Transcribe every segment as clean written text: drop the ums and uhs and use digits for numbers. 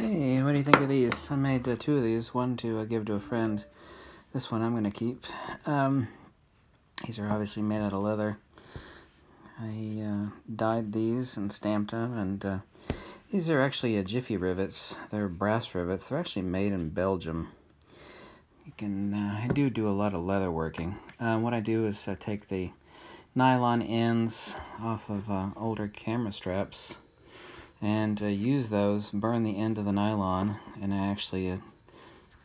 Okay, what do you think of these? I made two of these, one to give to a friend. This one I'm going to keep. These are obviously made out of leather. I dyed these and stamped them, and these are actually Jiffy rivets. They're brass rivets. They're actually made in Belgium. You can, I do a lot of leather working. What I do is take the nylon ends off of older camera straps and use those, burn the end of the nylon, and I actually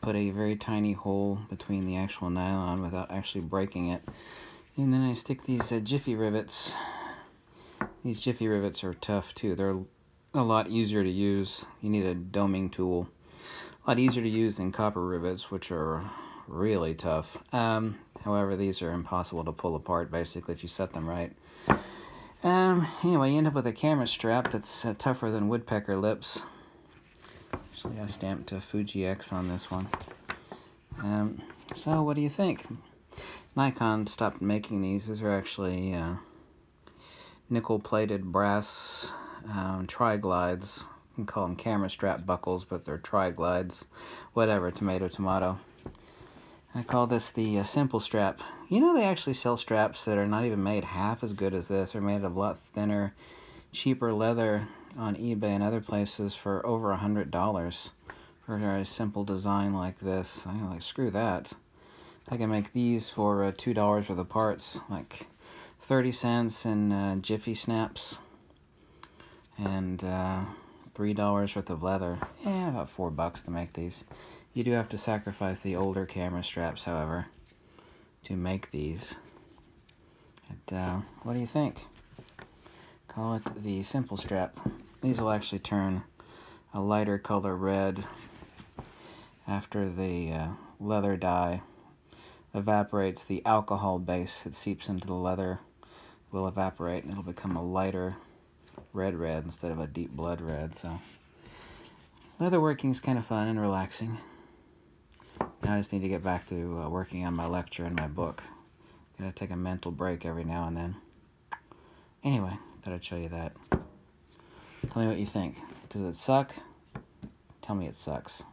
put a very tiny hole between the actual nylon without actually breaking it. And then I stick these Jiffy rivets. These Jiffy rivets are tough too. They're a lot easier to use. You need a doming tool. A lot easier to use than copper rivets, which are really tough. However, these are impossible to pull apart, basically, if you set them right. Anyway, you end up with a camera strap that's tougher than woodpecker lips. Actually, I stamped Fuji X on this one. So, what do you think? Nikon stopped making these. These are actually nickel-plated brass tri-glides. You can call them camera strap buckles, but they're tri-glides. Whatever, tomato, tomato. I call this the simple strap. You know, they actually sell straps that are not even made half as good as this. They're made of a lot thinner, cheaper leather on eBay and other places for over $100 for a very simple design like this. I'm like, screw that. I can make these for $2 worth of parts, like 30 cents in Jiffy snaps, and $3 worth of leather. Yeah, about $4 to make these. You do have to sacrifice the older camera straps, however, to make these. And, what do you think? Call it the simple strap. These will actually turn a lighter color red after the leather dye evaporates. The alcohol base that seeps into the leather will evaporate, and it'll become a lighter red instead of a deep blood red. So leather working is kind of fun and relaxing. Now I just need to get back to working on my lecture and my book. Gotta take a mental break every now and then. Anyway, thought I'd show you that. Tell me what you think. Does it suck? Tell me it sucks.